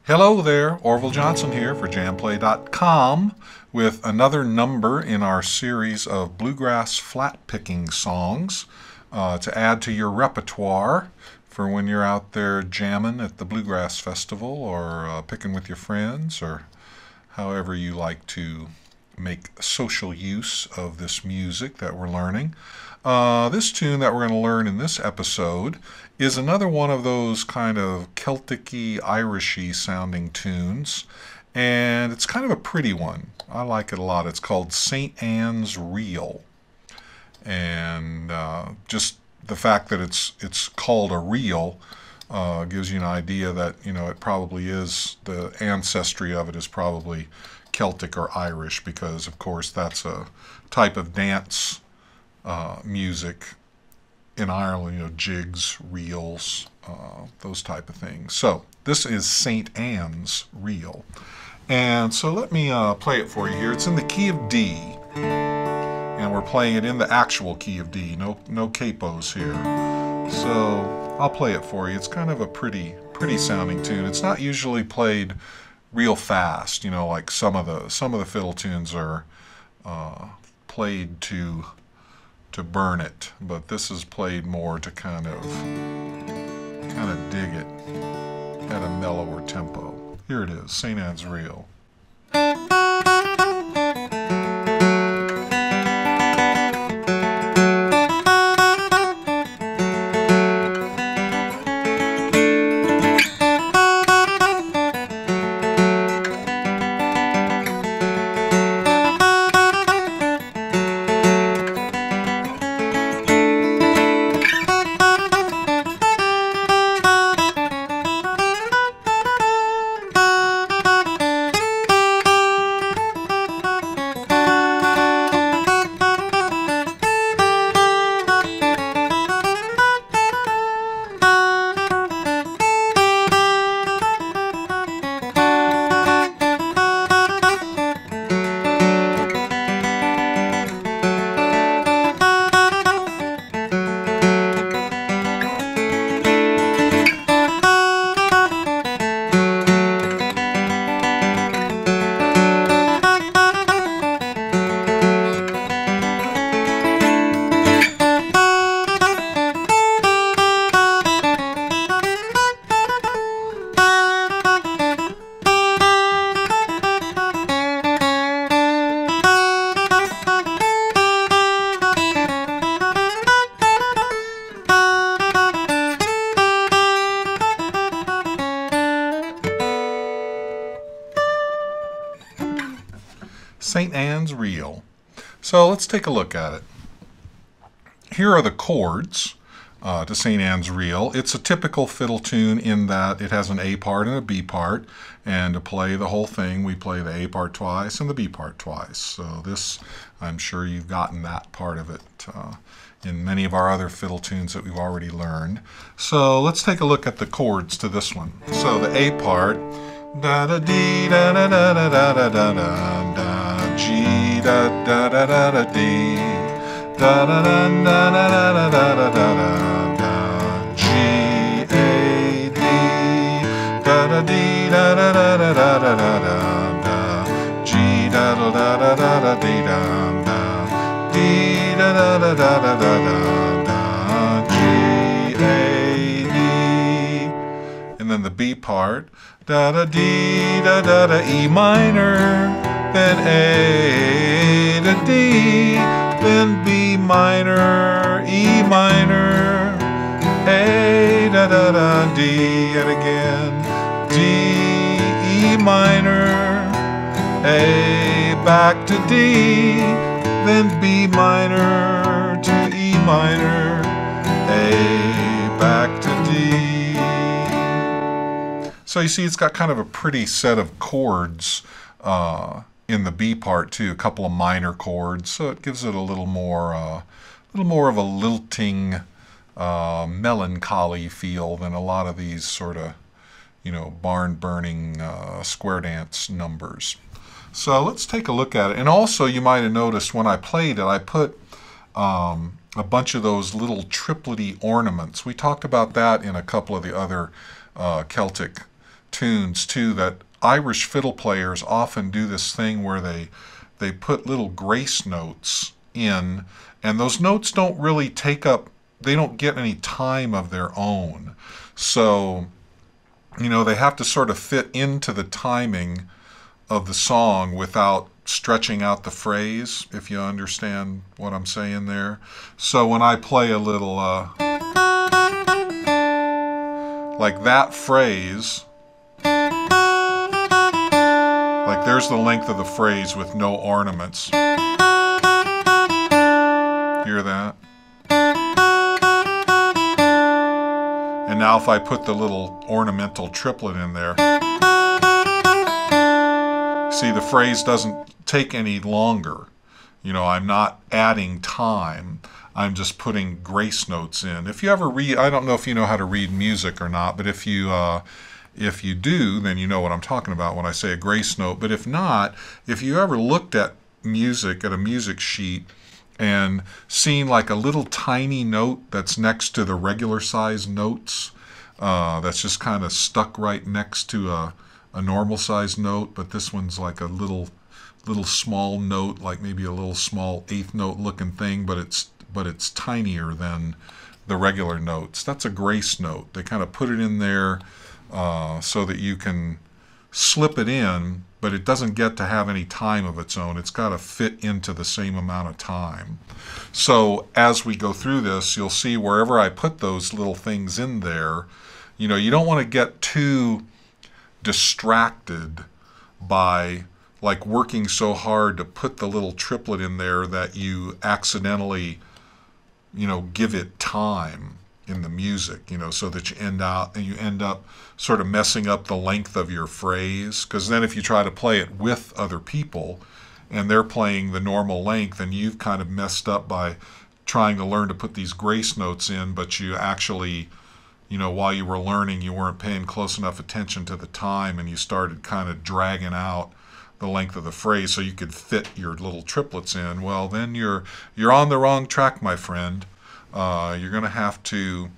Hello there, Orville Johnson here for JamPlay.com with another number in our series of Bluegrass Flatpicking songs to add to your repertoire for when you're out there jamming at the Bluegrass Festival or picking with your friends or however you like to make social use of this music that we're learning. This tune that we're going to learn in this episode is another one of those kind of Celtic-y, Irish-y sounding tunes, and it's kind of a pretty one. I like it a lot. It's called St. Anne's Reel, and just the fact that it's called a reel gives you an idea that it probably is, the ancestry of it is probably Celtic or Irish, because of course that's a type of dance music in Ireland, jigs, reels, those type of things. So this is St. Anne's Reel. And so let me play it for you here. It's in the key of D, and we're playing it in the actual key of D, no capos here. So I'll play it for you. It's kind of a pretty sounding tune. It's not usually played real fast, like some of the fiddle tunes are played to burn it, but this is played more to kind of dig it at a mellower tempo. Here it is, St. Anne's Reel. St. Anne's Reel. So let's take a look at it. Here are the chords to St. Anne's Reel. It's a typical fiddle tune in that it has an A part and a B part, and to play the whole thing we play the A part twice and the B part twice. So this, I'm sure you've gotten that part of it in many of our other fiddle tunes that we've already learned. So let's take a look at the chords to this one. So the A part, da da dee da da da da da da da da. G da da da da da D da da da da da da da da da G A D da da dee da da da da da da da da G da da da da da da dee da da D da da da da da da da G A D, and then the B part, da da dee da da da E minor, then A to D, then B minor, E minor, A da da da D, and again D, E minor, A back to D, then B minor to E minor, A back to D. So you see it's got kind of a pretty set of chords in the B part too, a couple of minor chords, so it gives it a little more of a lilting, melancholy feel than a lot of these sort of, barn-burning square dance numbers. So let's take a look at it. And also, you might have noticed when I played it, I put a bunch of those little triplety ornaments. We talked about that in a couple of the other Celtic tunes too that Irish fiddle players often do this thing where they put little grace notes in, and those notes don't really they don't get any time of their own. So, they have to sort of fit into the timing of the song without stretching out the phrase, if you understand what I'm saying there. So when I play a little, like that phrase, like there's the length of the phrase with no ornaments. Hear that? And now if I put the little ornamental triplet in there, see, the phrase doesn't take any longer. I'm not adding time. I'm just putting grace notes in. If you ever read, I don't know if you know how to read music or not, but if you do, then you know what I'm talking about when I say a grace note. But if not, if you ever looked at music, at a music sheet, and seen like a little tiny note that's next to the regular size notes, that's just kind of stuck right next to a normal size note, but this one's like a little small note, like maybe a little small eighth note looking thing, but it's tinier than the regular notes. That's a grace note. They kind of put it in there so that you can slip it in, but it doesn't get to have any time of its own. It's got to fit into the same amount of time. So as we go through this, you'll see wherever I put those little things in there, you don't want to get too distracted by like working so hard to put the little triplet in there that you accidentally, give it time in the music, so that you end up sort of messing up the length of your phrase. Because then if you try to play it with other people and they're playing the normal length, and you've kind of messed up by trying to learn to put these grace notes in, but you actually, while you were learning, you weren't paying close enough attention to the time, and you started kind of dragging out the length of the phrase so you could fit your little triplets in. Well, then you're on the wrong track, my friend. You're going to have to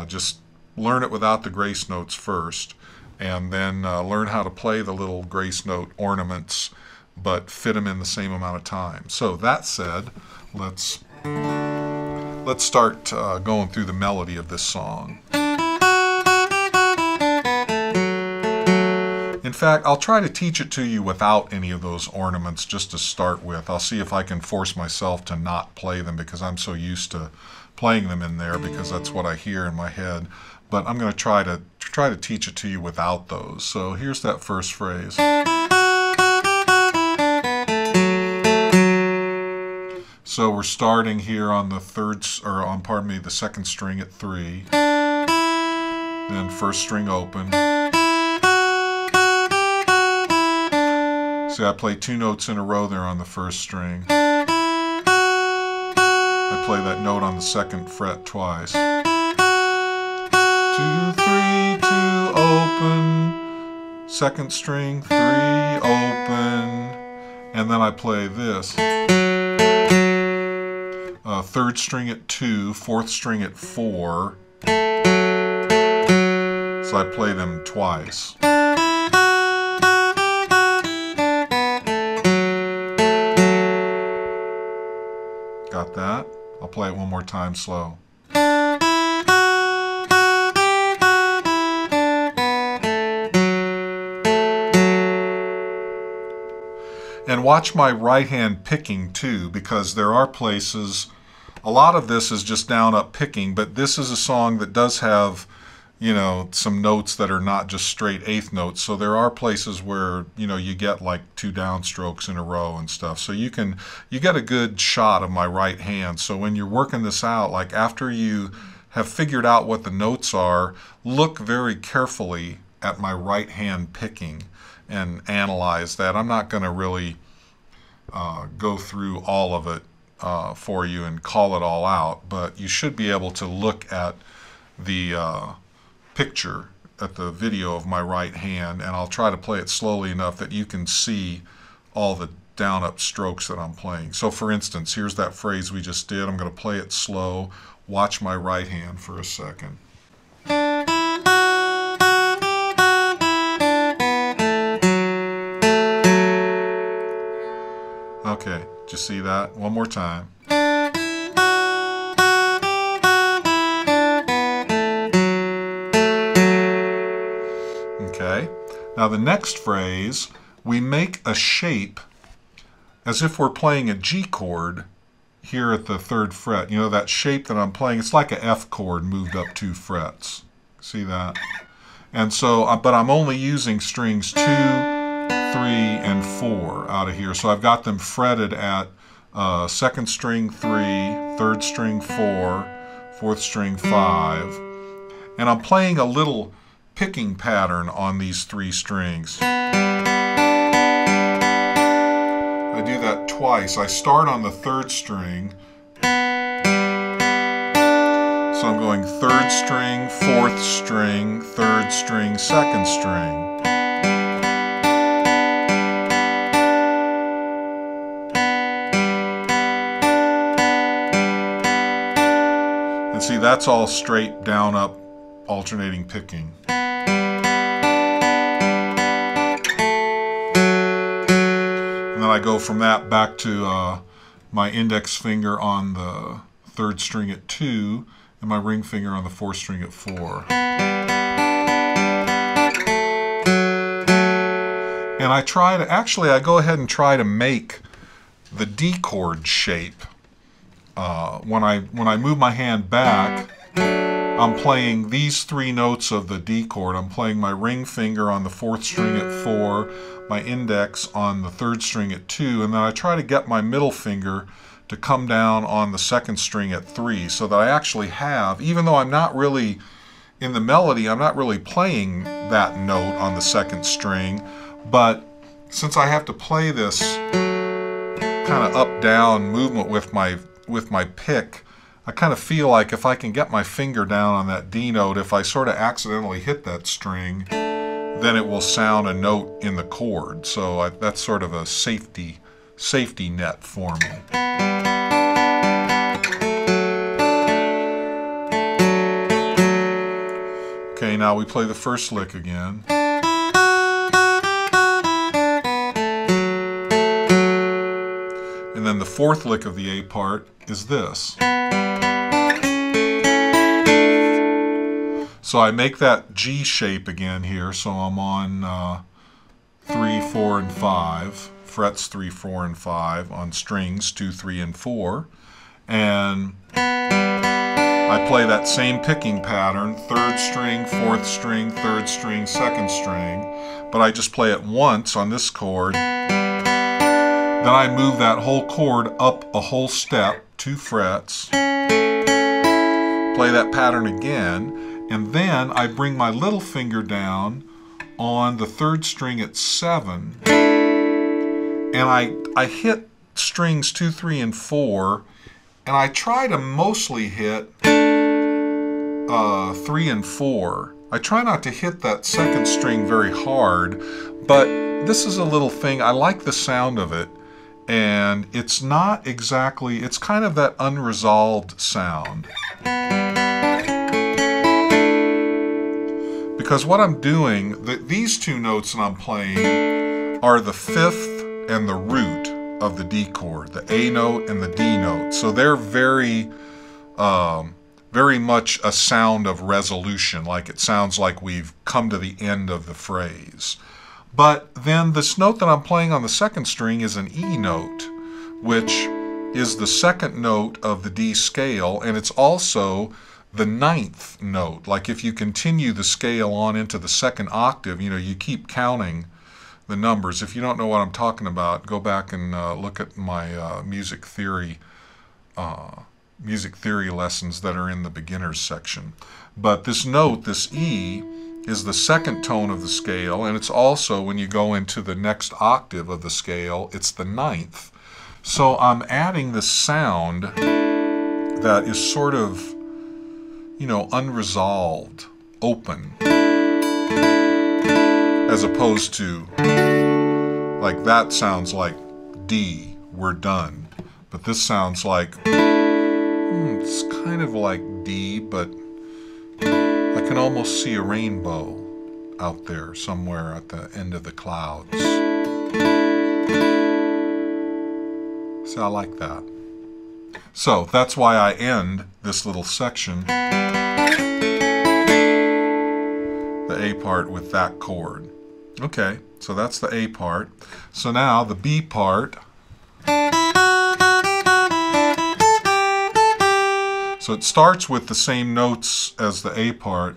just learn it without the grace notes first, and then learn how to play the little grace note ornaments, but fit them in the same amount of time. So that said, let's start going through the melody of this song. In fact, I'll try to teach it to you without any of those ornaments just to start with. I'll see if I can force myself to not play them because I'm so used to playing them in there because that's what I hear in my head. But I'm going to try to teach it to you without those. So here's that first phrase. So we're starting here on the the second string at 3. Then first string open. See, I play 2 notes in a row there on the first string. I play that note on the second fret twice. 2, 3, 2, open. Second string, 3, open. And then I play this. Third string at 2, fourth string at 4. So I play them twice. Got that? I'll play it one more time slow. And watch my right hand picking too, because there are places, a lot of this is just down up picking, but this is a song that does have, some notes that are not just straight eighth notes. So there are places where, you get like 2 downstrokes in a row and stuff. So you get a good shot of my right hand. So when you're working this out, like after you have figured out what the notes are, look very carefully at my right hand picking and analyze that. I'm not going to really go through all of it for you and call it all out, but you should be able to look at the picture, at the video of my right hand, and I'll try to play it slowly enough that you can see all the down up strokes that I'm playing. So for instance, here's that phrase we just did. I'm going to play it slow. Watch my right hand for a second. Okay, did you see that? One more time. Okay, now the next phrase, we make a shape as if we're playing a G chord here at the 3rd fret. You know, that shape that I'm playing, it's like an F chord moved up 2 frets. See that? And so, but I'm only using strings 2, 3, and 4 out of here. So I've got them fretted at 2nd string 3, 3rd string 4, 4th string 5. And I'm playing a little picking pattern on these 3 strings. I do that twice. I start on the 3rd string. So I'm going 3rd string, 4th string, 3rd string, 2nd string. And see, that's all straight down up alternating picking. And then I go from that back to my index finger on the 3rd string at 2 and my ring finger on the 4th string at 4. And I try to, actually I go ahead and try to make the D chord shape. When I move my hand back, I'm playing these 3 notes of the D chord. I'm playing my ring finger on the 4th string at 4, my index on the 3rd string at 2, and then I try to get my middle finger to come down on the 2nd string at 3, so that I actually have, even though I'm not really, in the melody, I'm not really playing that note on the 2nd string, but since I have to play this kind of up-down movement with my pick, I kind of feel like if I can get my finger down on that D note, if I sort of accidentally hit that string, then it will sound a note in the chord. So that's sort of a safety net for me. Okay, now we play the first lick again. And then the 4th lick of the A part is this. So I make that G shape again here, so I'm on 3, 4, and 5, frets 3, 4, and 5 on strings 2, 3, and 4. And I play that same picking pattern, 3rd string, 4th string, 3rd string, 2nd string, but I just play it once on this chord. Then I move that whole chord up a whole step, 2 frets, play that pattern again, and then I bring my little finger down on the 3rd string at 7, and I hit strings 2, 3, and 4, and I try to mostly hit 3 and 4. I try not to hit that 2nd string very hard, but this is a little thing, I like the sound of it, and it's not exactly, it's kind of that unresolved sound. Because what I'm doing, these 2 notes that I'm playing are the 5th and the root of the D chord, the A note and the D note. So they're very much a sound of resolution, like it sounds like we've come to the end of the phrase. But then this note that I'm playing on the 2nd string is an E note, which is the 2nd note of the D scale, and it's also the 9th note. Like if you continue the scale on into the 2nd octave, you know, you keep counting the numbers. If you don't know what I'm talking about, go back and look at my music theory lessons that are in the beginners section. But this note, this E, is the 2nd tone of the scale, and it's also, when you go into the next octave of the scale, it's the 9th. So I'm adding this sound that is sort of, you know, unresolved, open, as opposed to, like, that sounds like D, we're done. But this sounds like, it's kind of like D, but I can almost see a rainbow out there somewhere at the end of the clouds. See, I like that. So that's why I end this little section, the A part, with that chord. Okay, so that's the A part. So now the B part. So it starts with the same notes as the A part.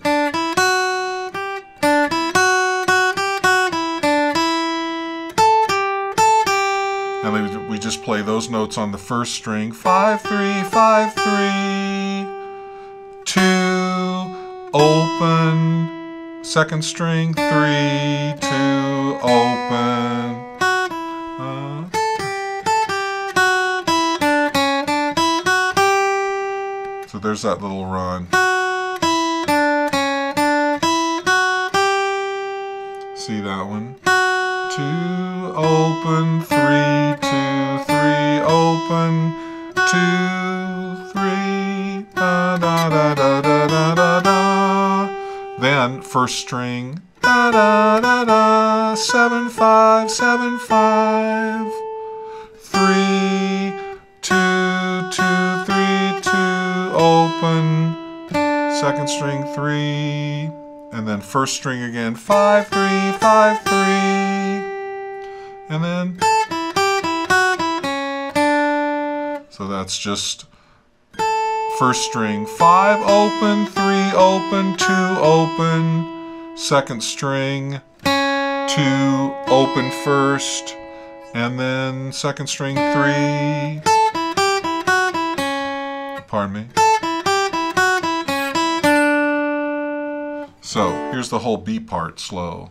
And we just play those notes on the first string. 5, 3, 5, 3, 2, open, second string, 3, 2, open. So there's that little run. See that one? 2, open, 3, 2, 3, open, 2, 3, da da da da da da da da. Then first string, da da da da, 7, 5, 7, 5, 3, 2, 2, 3, 2, open, second string, 3, and then first string again, 5, 3, 5, 3, and then, so that's just first string, 5, open, 3, open, 2, open, second string, 2, open first, and then second string, 3, pardon me. So here's the whole B part slow.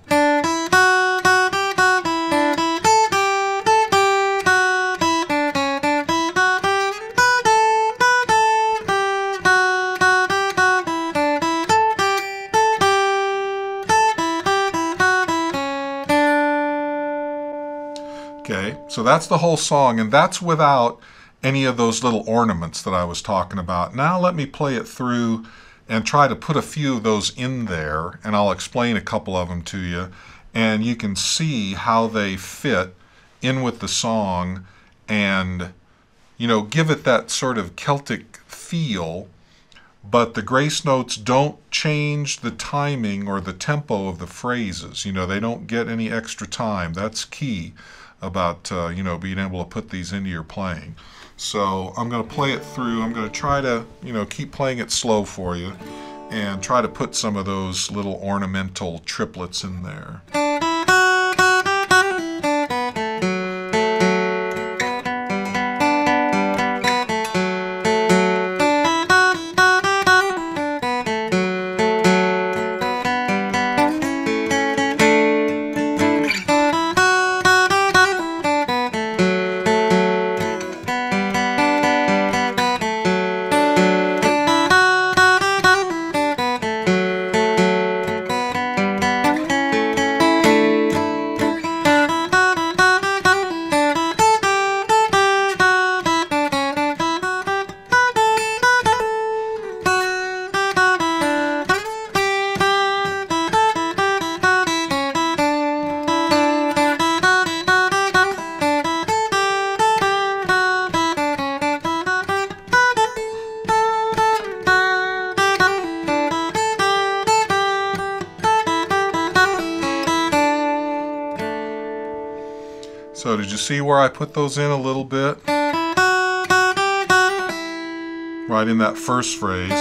Okay, so that's the whole song, and that's without any of those little ornaments that I was talking about. Now let me play it through and try to put a few of those in there, and I'll explain a couple of them to you, and you can see how they fit in with the song and, you know, give it that sort of Celtic feel, but the grace notes don't change the timing or the tempo of the phrases. You know, they don't get any extra time. That's key about, you know, being able to put these into your playing. So I'm going to play it through. I'm going to try to, you know, keep playing it slow for you and try to put some of those little ornamental triplets in there. So did you see where I put those in a little bit? Right in that first phrase.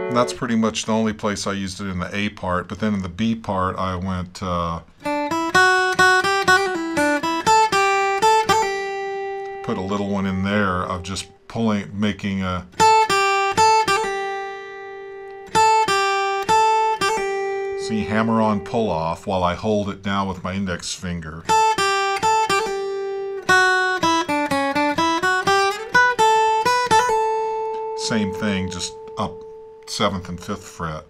And that's pretty much the only place I used it in the A part, but then in the B part I went put a little one in there of just pulling, making a see, hammer on, pull off while I hold it down with my index finger. Same thing, just up 7th and 5th fret.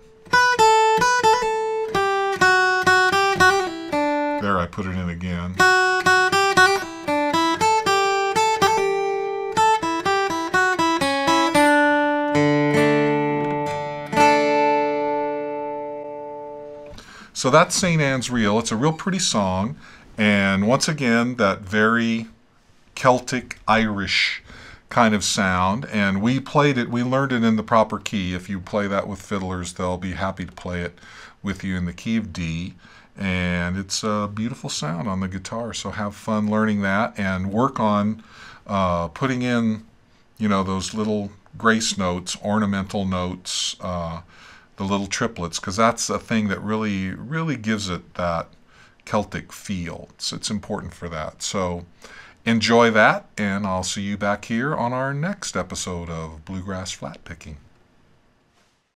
There, I put it in again. So that's St. Anne's Reel. It's a real pretty song, And once again, that very Celtic Irish kind of sound, and we learned it in the proper key. If you play that with fiddlers, they'll be happy to play it with you in the key of D, and it's a beautiful sound on the guitar. So have fun learning that and work on putting in, those little grace notes, ornamental notes, the little triplets, because that's a thing that really, really gives it that Celtic feel. It's important for that. So enjoy that, and I'll see you back here on our next episode of Bluegrass Flatpicking.